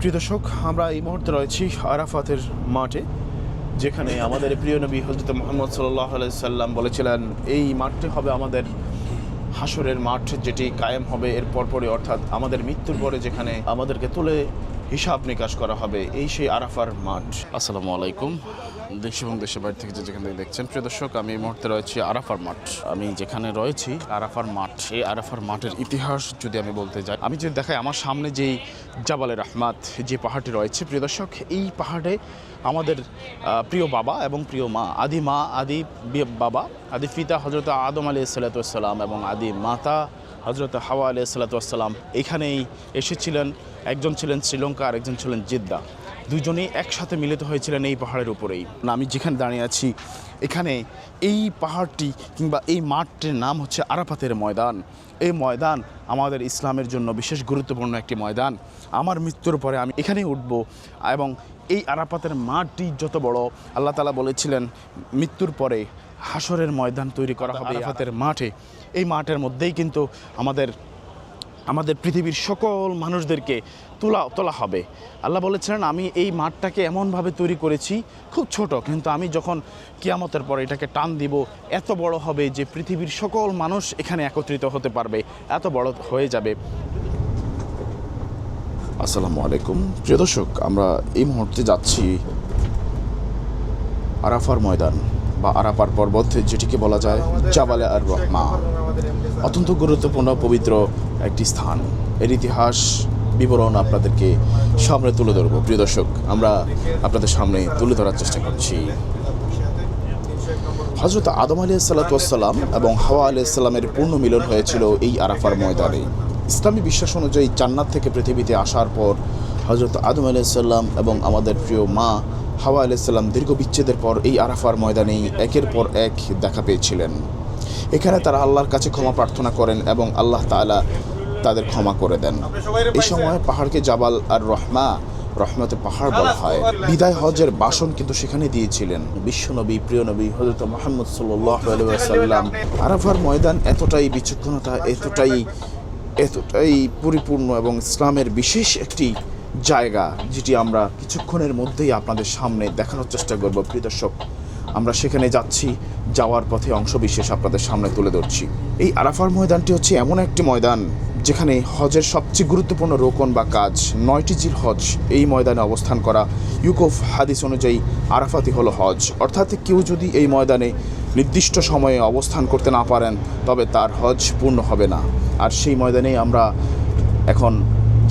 প্রিয় দর্শক, আমরা এই মুহূর্তে রয়েছি আরাফাতের মাঠে, যেখানে আমাদের প্রিয় নবী হযরত মুহাম্মদ সাল্লাল্লাহু আলাইহি সাল্লাম বলেছিলেন এই মাঠটি হবে আমাদের হাসরের মাঠ, যেটি কায়েম হবে এর পরপরই, অর্থাৎ আমাদের মৃত্যুর পরে যেখানে আমাদেরকে তুলে হিসাব নিকাশ করা হবে, এই সেই আরাফার মাঠ। আসসালামু আলাইকুম, দেশ এবং দেশের বাইরে থেকে যেখান থেকে দেখছেন। প্রিয় দর্শক, আমি এই মুহূর্তে রয়েছি আরাফার মাঠ। আমি যেখানে রয়েছি আরাফার মাঠ, এই আরাফার মাঠের ইতিহাস যদি আমি বলতে যাই, আমি যদি দেখাই আমার সামনে যেই জাবালে রাহমাত যে পাহাড়টি রয়েছে, প্রিয় দর্শক, এই পাহাড়ে আমাদের প্রিয় বাবা এবং প্রিয় মা, আদি মা, আদি বাবা, আদি পিতা হযরত আদম আলাইহিস সালাতু ওয়াস সালাম এবং আদি মাতা হযরত হাওয়া আলাইহিস সালাতু ওয়াস সালাম এখানেই এসেছিলেন। একজন ছিলেন শ্রীলঙ্কা আর একজন ছিলেন জিদ্দা। দুজনেই একসাথে মিলিত হয়েছিলেন এই পাহাড়ের উপরেই। আমি যেখানে দাঁড়িয়ে আছি এখানে এই পাহাড়টি কিংবা এই মাঠটির নাম হচ্ছে আরাফাতের ময়দান। এই ময়দান আমাদের ইসলামের জন্য বিশেষ গুরুত্বপূর্ণ একটি ময়দান। আমার মৃত্যুর পরে আমি এখানেই উঠব এবং এই আরাফাতের মাঠটি যত বড়, আল্লাহ তাআলা বলেছিলেন মৃত্যুর পরে হাসরের ময়দান তৈরি করা হবে আরাফাতের মাঠে। এই মাঠের মধ্যেই কিন্তু আমাদের পৃথিবীর সকল মানুষদেরকে তোলা হবে। আল্লাহ বলেছিলেন আমি এই মাঠটাকে এমনভাবে তৈরি করেছি, খুব ছোট, কিন্তু আমি যখন কিয়ামতের পরে এটাকে টান দিব এত বড় হবে যে পৃথিবীর সকল মানুষ এখানে একত্রিত হতে পারবে, এত বড় হয়ে যাবে। আসসালামু আলাইকুম প্রিয় দর্শক, আমরা এই মুহূর্তে যাচ্ছি আরাফার ময়দান বা আরাফার পর্বত, যেটিকে বলা যায় জাবালে আর রহমা। অত্যন্ত গুরুত্বপূর্ণ পবিত্র একটি স্থান। এর ইতিহাস বিবরণ আপনাদেরকে সামনে তুলে ধরবো। প্রিয় দর্শক, আমরা আপনাদের সামনে তুলে ধরার চেষ্টা করছি। হযরত আদম আলাইহিস সালাতু ওয়াস সালাম এবং হাওয়া আলাইহিস সালামের পূর্ণ মিলন হয়েছিল এই আরাফার ময়দানে। ইসলামী বিশ্বাস অনুযায়ী জান্নাত থেকে পৃথিবীতে আসার পর হযরত আদম আলাইহিস সালাম এবং আমাদের প্রিয় মা হাওয়া আলাইহিস সালাম দীর্ঘ বিচ্ছেদের পর এই আরাফার ময়দানেই একের পর এক দেখা পেয়েছিলেন। এখানে তারা আল্লাহর কাছে ক্ষমা প্রার্থনা করেন এবং আল্লাহ তাআলা তাদের ক্ষমা করে দেন। এই সময় পাহাড়কে জাবাল আর রহমা, রহমতের পাহাড় বলা হয়। বিদায় হজের ভাষণ কিন্তু সেখানে দিয়েছিলেন বিশ্বনবী, প্রিয় নবী হযরত মুহাম্মদ সাল্লাল্লাহু আলাইহি ওয়াসাল্লাম। আরাফার ময়দান এতটাই বিচক্ষণতা, এতটাই পরিপূর্ণ এবং ইসলামের বিশেষ একটি জায়গা, যেটি আমরা কিছুক্ষণের মধ্যেই আপনাদের সামনে দেখানোর চেষ্টা করব। প্রিয় দর্শক, আমরা সেখানে যাচ্ছি, যাওয়ার পথে অংশবিশেষ আপনাদের সামনে তুলে ধরছি। এই আরাফার ময়দানটি হচ্ছে এমন একটি ময়দান যেখানে হজের সবচেয়ে গুরুত্বপূর্ণ রোকন বা কাজ 9টি জিল হজ এই ময়দানে অবস্থান করা। ইউকুফ হাদিস অনুযায়ী আরাফাতই হলো হজ, অর্থাৎ কেউ যদি এই ময়দানে নির্দিষ্ট সময়ে অবস্থান করতে না পারেন তবে তার হজ পূর্ণ হবে না। আর সেই ময়দানেই আমরা এখন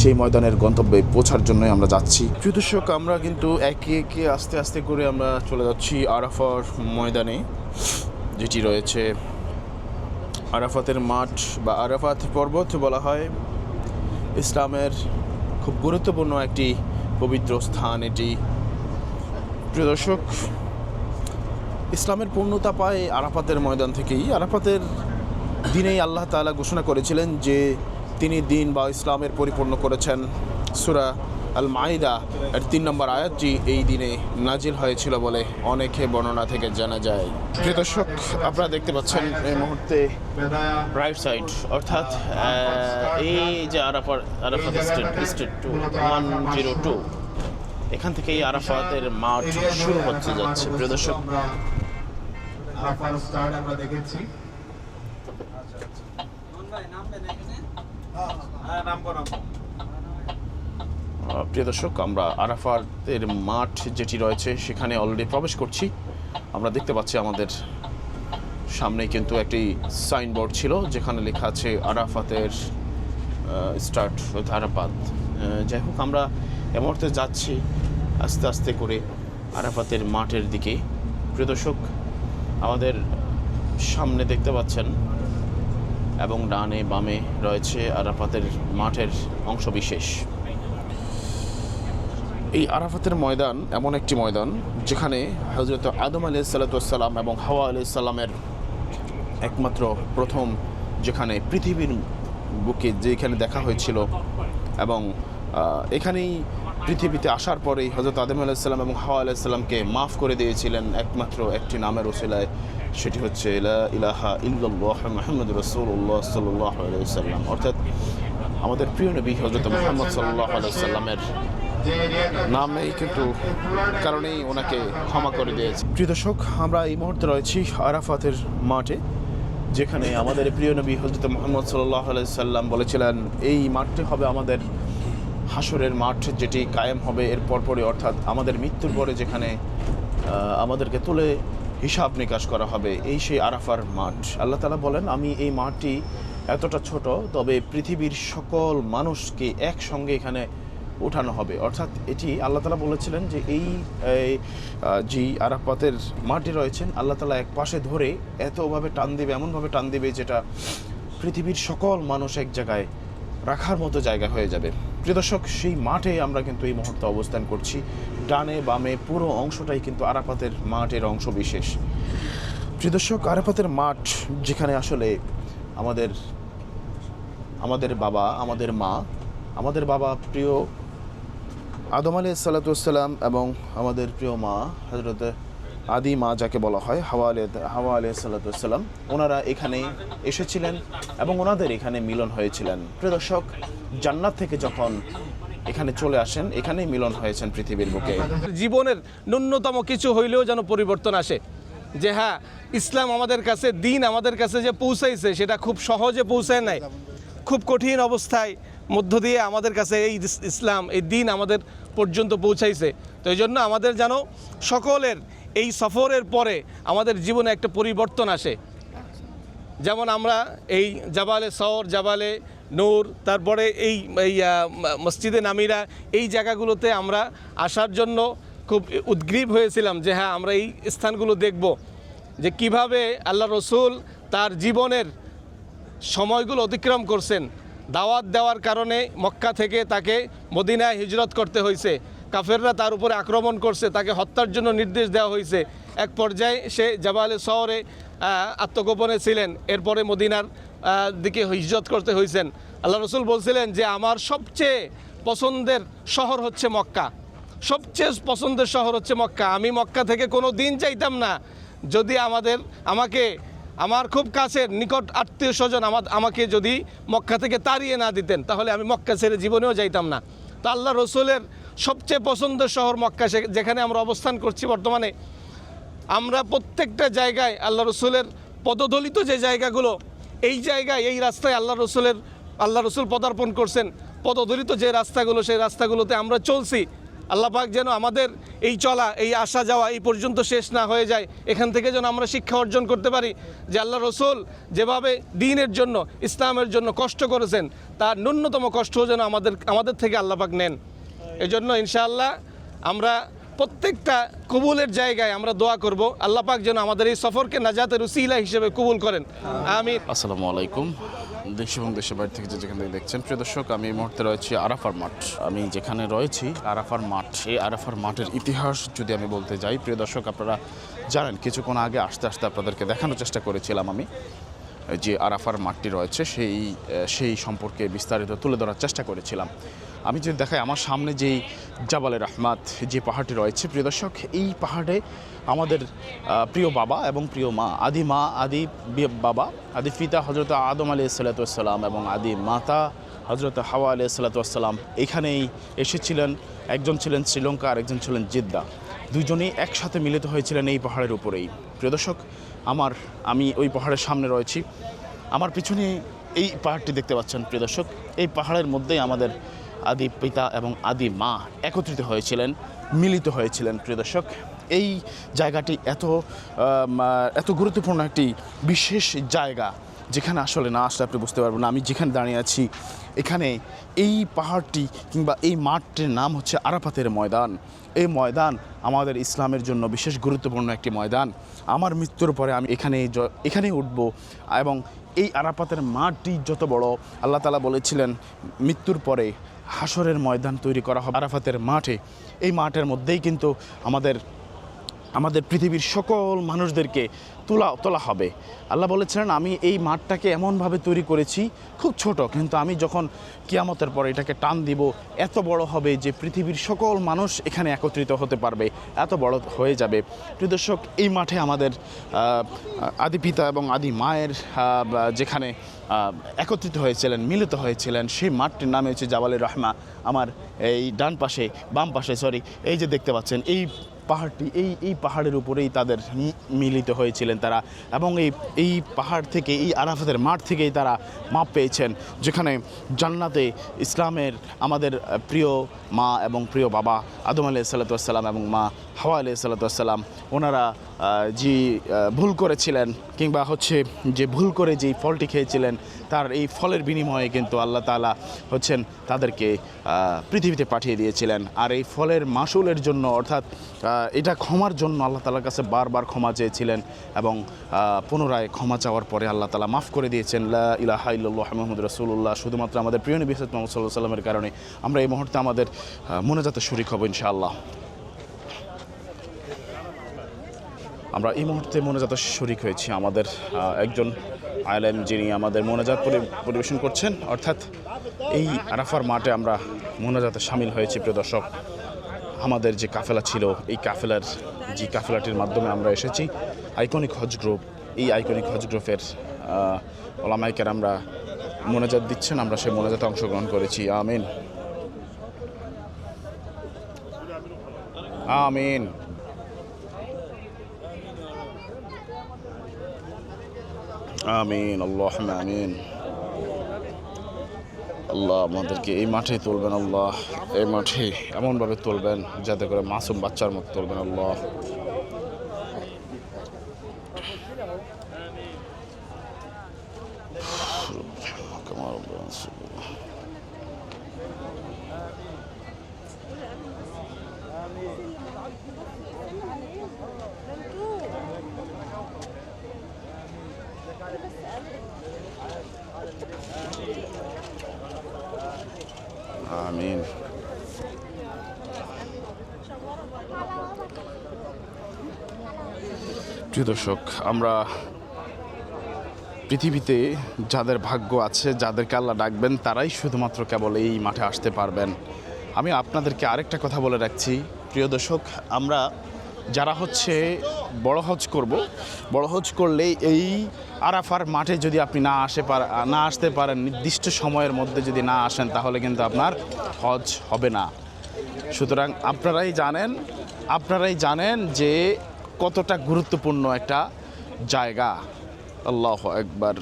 সেই ময়দানের গন্তব্যে পৌঁছার জন্যই আমরা যাচ্ছি। প্রিয় দর্শক, আমরা কিন্তু একে একে আস্তে আস্তে করে আমরা চলে যাচ্ছি আরাফার ময়দানে, যেটি রয়েছে আরাফাতের মাঠ বা আরাফাত পর্বত বলা হয়। ইসলামের খুব গুরুত্বপূর্ণ একটি পবিত্র স্থান এটি। প্রিয় দর্শক, ইসলামের পূর্ণতা পায় আরাফাতের ময়দান থেকেই। আরাফাতের দিনেই আল্লাহ তাআলা ঘোষণা করেছিলেন যে তিনি দিন বা ইসলামের পরিপূর্ণ করেছেন। সূরা আল মাইদা এর 3 নম্বর আয়াতটি এই দিনে নাজিল হয়েছিল বলে অনেকে বর্ণনা থেকে জানা যায়। প্রিয় দর্শক, আপনারা দেখতে পাচ্ছেন এই মুহূর্তে রাইট সাইড, অর্থাৎ এই যে আরাফাত স্ট্রিট 102, এখান থেকে এই আরাফাতের মাঠ শুরু হচ্ছে যাচ্ছে। প্রিয় দর্শক, আমরা দেখেছি প্রিয় দর্শক, আমরা আরাফাতের মাঠ যেটি রয়েছে সেখানে অলরেডি প্রবেশ করছি। আমরা দেখতে পাচ্ছি আমাদের সামনে কিন্তু একটি সাইনবোর্ড ছিল যেখানে লেখা আছে আরাফাতের স্টার্ট উইথ আরাফাত। যাই হোক, আমরা এ মুহূর্তে যাচ্ছি আস্তে আস্তে করে আরাফাতের মাঠের দিকে। প্রিয় দর্শক, আমাদের সামনে দেখতে পাচ্ছেন এবং ডানে বামে রয়েছে আরাফাতের মাঠের অংশবিশেষ। এই আরাফাতের ময়দান এমন একটি ময়দান যেখানে হযরত আদম আলাইহিস সালাতু ওয়াস সালাম এবং হাওয়া আলাইহিস সালামের একমাত্র প্রথম, যেখানে পৃথিবীর বুকে যেখানে দেখা হয়েছিল, এবং এখানেই পৃথিবীতে আসার পরেই হযরত আদম আলাইহিস সালাম এবং হাওয়া আলাইহিস সালামকে মাফ করে দিয়েছিলেন একমাত্র একটি নামের ওসিলায়, সেটি হচ্ছে লা ইলাহা ইল্লাল্লাহ মুহাম্মাদুর রাসূলুল্লাহ সাল্লাল্লাহু আলাইহি ওয়াসাল্লাম। অর্থাৎ আমাদের প্রিয় নবী হযরত মুহাম্মদ সাল্লাল্লাহু আলাইহি ওয়াসাল্লামের নামেই কিন্তু কারণেই ওনাকে ক্ষমা করে দিয়েছে। প্রিয় দর্শক, আমরা এই মুহূর্তে রয়েছি আরাফাতের মাঠে, যেখানে আমাদের প্রিয় নবী হযরত মুহাম্মদ সাল্লাল্লাহু আলাইহি সাল্লাম বলেছিলেন এই মাঠটি হবে আমাদের হাসরের মাঠ, যেটি কায়েম হবে এর পরপরই, অর্থাৎ আমাদের মৃত্যুর পরে যেখানে আমাদেরকে তুলে হিসাব নিকাশ করা হবে, এই সেই আরাফার মাঠ। আল্লাহ তাআলা বলেন, আমি এই মাঠটি এতটা ছোট, তবে পৃথিবীর সকল মানুষকে একসঙ্গে এখানে উঠানো হবে। অর্থাৎ এটি আল্লাহ তাআলা বলেছিলেন যে এই যে আরাফাতের মাটি রয়েছেন, আল্লাহ তাআলা এক পাশে ধরে এতভাবে টান দিবে, এমনভাবে টান দিবে যেটা পৃথিবীর সকল মানুষ এক জায়গায় রাখার মতো জায়গা হয়ে যাবে। প্রিয় দর্শক, সেই মাঠে আমরা কিন্তু এই মুহূর্তে অবস্থান করছি। ডানে বামে পুরো অংশটাই কিন্তু আরাফাতের মাঠের অংশ বিশেষ। প্রিয় দর্শক, আরাফাতের মাঠ যেখানে আসলে আমাদের বাবা, আমাদের বাবা প্রিয় আদম আলাইহিস সালাতু ওয়াস সালাম এবং আমাদের প্রিয় মা হযরত আদি মা যাকে বলা হয় হাওয়া আলাইহিস সালাতু ওয়াস সালাম, ওনারা এখানে এসেছিলেন এবং ওনাদের এখানে মিলন হয়েছিলেন। প্রিয় দর্শক, জান্নাত থেকে যখন এখানে চলে আসেন, এখানেই মিলন হয়েছেন পৃথিবীর বুকে। জীবনের ন্যূনতম কিছু হইলেও যেন পরিবর্তন আসে, যে হ্যাঁ, ইসলাম আমাদের কাছে, দিন আমাদের কাছে যে পৌঁছাইছে সেটা খুব সহজে পৌঁছায় নাই, খুব কঠিন অবস্থায় মধ্য দিয়ে আমাদের কাছে এই ইসলাম, এই দিন আমাদের পর্যন্ত পৌঁছাইছে। তো এই জন্য আমাদের যেন সকলের এই সফরের পরে আমাদের জীবনে একটা পরিবর্তন আসে। যেমন আমরা এই জাবালে সওর, জাবালে নূর, তারপরে এই মসজিদে নামিরা, এই জায়গাগুলোতে আমরা আসার জন্য খুব উদ্গ্রীব হয়েছিলাম যে হ্যাঁ, আমরা এই স্থানগুলো দেখব, যে কিভাবে আল্লাহ রসুল তার জীবনের সময়গুলো অতিক্রম করছেন। দাওয়াত দেওয়ার কারণে মক্কা থেকে তাকে মদিনায় হিজরত করতে হয়েছে, কাফেররা তার উপরে আক্রমণ করছে, তাকে হত্যার জন্য নির্দেশ দেওয়া হয়েছে। এক পর্যায়ে সে জাবালে শহরে আত্মগোপনে ছিলেন, এরপরে মদিনার দিকে হিজরত করতে হয়েছেন। আল্লাহ রসুল বলছিলেন যে আমার সবচেয়ে পছন্দের শহর হচ্ছে মক্কা, সবচেয়ে পছন্দের শহর হচ্ছে মক্কা। আমি মক্কা থেকে কোনো দিন চাইতাম না যদি আমার খুব কাছের নিকট আত্মীয় স্বজন আমাকে যদি মক্কা থেকে তাড়িয়ে না দিতেন, তাহলে আমি মক্কা ছেড়ে জীবনেও যাইতাম না। তো আল্লাহ রসুলের সবচেয়ে পছন্দের শহর মক্কা, যেখানে আমরা অবস্থান করছি বর্তমানে। আমরা প্রত্যেকটা জায়গায় আল্লাহ রসুলের পদদলিত যে জায়গাগুলো, এই জায়গায়, এই রাস্তায় আল্লাহ রসুল পদার্পণ করছেন। পদদলিত যে রাস্তাগুলো, সেই রাস্তাগুলোতে আমরা চলছি। আল্লাহ পাক যেন আমাদের এই চলা, এই আসা যাওয়া এই পর্যন্ত শেষ না হয়ে যায়। এখান থেকে যেন আমরা শিক্ষা অর্জন করতে পারি যে আল্লাহ রসুল যেভাবে দ্বীনের জন্য, ইসলামের জন্য কষ্ট করেছেন, তার ন্যূনতম কষ্টও যেন আমাদের থেকে আল্লাহ পাক নেন। এজন্য ইনশাআল্লাহ আমরা প্রত্যেকটা কবুলের জায়গায় আমরা দোয়া করব, আল্লাহ পাক যেন আমাদের এই সফরকে নাজাতের উসিলা হিসেবে কবুল করেন। আমিন। আসসালামু আলাইকুম। দেশ এবং দেশের বাইরে থেকে যেখান থেকে দেখছেন, প্রিয় দর্শক, আমি এই মুহূর্তে রয়েছি আরাফার মাঠ। আমি যেখানে রয়েছি আরাফার মাঠ, এই আরাফার মাঠের ইতিহাস যদি আমি বলতে যাই, প্রিয় দর্শক, আপনারা জানেন কিছুক্ষণ আগে আস্তে আস্তে আপনাদেরকে দেখানোর চেষ্টা করেছিলাম আমি যে আরাফার মাঠটি রয়েছে সেই সম্পর্কে বিস্তারিত তুলে ধরার চেষ্টা করেছিলাম। আমি যদি দেখাই আমার সামনে যেই জাবালে রাহমাত যে পাহাড়টি রয়েছে, প্রিয় দর্শক, এই পাহাড়ে আমাদের প্রিয় বাবা এবং প্রিয় মা, আদি বাবা, আদি পিতা হযরত আদম আলাইহিস সালাতু ওয়াস সালাম এবং আদি মাতা হযরত হাওয়া আলাইহিস সালাতু ওয়াস সালাম এখানেই এসেছিলেন। একজন ছিলেন শ্রীলঙ্কা আর একজন ছিলেন জেদ্দা। দুজনেই একসাথে মিলিত হয়েছিলেন এই পাহাড়ের উপরেই। প্রিয় দর্শক, আমি ওই পাহাড়ের সামনে রয়েছি। আমার পিছনে এই পাহাড়টি দেখতে পাচ্ছেন প্রিয় দর্শক, এই পাহাড়ের মধ্যেই আমাদের আদি পিতা এবং আদি মা একত্রিত হয়েছিলেন, মিলিত হয়েছিলেন। প্রিয় দর্শক, এই জায়গাটি এত গুরুত্বপূর্ণ একটি বিশেষ জায়গা, যেখানে আসলে না আসলে আপনি বুঝতে পারবেন না। আমি যেখানে দাঁড়িয়ে আছি, এখানে এই পাহাড়টি কিংবা এই মাঠটির নাম হচ্ছে আরাফাতের ময়দান। এই ময়দান আমাদের ইসলামের জন্য বিশেষ গুরুত্বপূর্ণ একটি ময়দান। আমার মৃত্যুর পরে আমি এখানেই উঠব এবং এই আরাফাতের মাঠটি যত বড়, আল্লাহ তাআলা বলেছিলেন মৃত্যুর পরে হাসরের ময়দান তৈরি করা হবে আরাফাতের মাঠে। এই মাঠের মধ্যেই কিন্তু আমাদের পৃথিবীর সকল মানুষদেরকে তোলা হবে। আল্লাহ বলেছিলেন আমি এই মাঠটাকে এমনভাবে তৈরি করেছি, খুব ছোট, কিন্তু আমি যখন কিয়ামতের পর এটাকে টান দিব এত বড় হবে যে পৃথিবীর সকল মানুষ এখানে একত্রিত হতে পারবে, এত বড় হয়ে যাবে। প্রিয় দর্শক, এই মাঠে আমাদের আদি পিতা এবং আদি মায়ের যেখানে একত্রিত হয়েছিলেন, মিলিত হয়েছিলেন, সেই মাঠটির নাম হচ্ছে জাবালে রহমা। আমার এই বাম পাশে এই যে দেখতে পাচ্ছেন এই পাহাড়টি, এই পাহাড়ের উপরেই তাদের মিলিত হয়েছিলেন তারা, এবং এই পাহাড় থেকে, এই আরাফাতের মাঠ থেকেই তারা মাপ পেয়েছেন, যেখানে জান্নাতে ইসলামের আমাদের প্রিয় মা এবং প্রিয় বাবা আদম আলাইহিসসালাম এবং মা হাওয়া আলাইহিসসালাম ওনারা যে ভুল করেছিলেন, কিংবা হচ্ছে যে ভুল করে যেই ফলটি খেয়েছিলেন, তার এই ফলের বিনিময়ে কিন্তু আল্লাহ তাআলা হচ্ছেন তাদেরকে পৃথিবীতে পাঠিয়ে দিয়েছিলেন। আর এই ফলের মাসুলের জন্য, অর্থাৎ এটা ক্ষমার জন্য আল্লাহ তাআলার কাছে বারবার ক্ষমা চেয়েছিলেন, এবং পুনরায় ক্ষমা চাওয়ার পরে আল্লাহ তাআলা মাফ করে দিয়েছেন। লা ইলাহা ইল্লাল্লাহ মুহাম্মাদুর রাসূলুল্লাহ। শুধুমাত্র আমাদের প্রিয় নবী হযরত মুহাম্মদ সাল্লাল্লাহু আলাইহি ওয়াসাল্লামের কারণে আমরা এই মুহূর্তে আমাদের মোনাজাতে শরীক হব ইনশাআল্লাহ। আমরা এই মুহূর্তে মোনাজাতে শরীক হয়েছি। আমাদের একজন আলেম যিনি আমাদের মোনাজাত পরিবেশন করছেন, অর্থাৎ এই আরাফার মাঠে আমরা মোনাজাতে শামিল হয়েছি। প্রিয় দর্শক, আমাদের যে কাফেলা ছিল, এই কাফেলাটির মাধ্যমে আমরা এসেছি আইকনিক হজ গ্রুপ। এই আইকনিক হজ গ্রুপের ওলামায়ে কেরামরা মোনাজাত দিচ্ছেন, আমরা সেই মোনাজাতে অংশগ্রহণ করেছি। আমিন আমিন। আমিন আল্লাহুম্মা আমিন। আল্লাহ আমাদেরকে এই মাঠে তুলবেন, আল্লাহ এই মাঠে এমনভাবে তুলবেন যাতে করে মাসুম বাচ্চার মতো তুলবেন আল্লাহ। আমিন। প্রিয় দর্শক, আমরা পৃথিবীতে যাদের ভাগ্য আছে, যাদেরকে আল্লাহ ডাকবেন, তারাই শুধুমাত্র কেবল এই মাঠে আসতে পারবেন। আমি আপনাদেরকে আরেকটা কথা বলে রাখছি প্রিয় দর্শক, আমরা যারা হচ্ছে বড় হজ করব, বড় হজ করলে এই আরাফার মাঠে যদি আপনি না আসতে পারেন, নির্দিষ্ট সময়ের মধ্যে যদি না আসেন, তাহলে কিন্তু আপনার হজ হবে না। সুতরাং আপনারাই জানেন যে কতটা গুরুত্বপূর্ণ একটা জায়গা। আল্লাহু আকবার।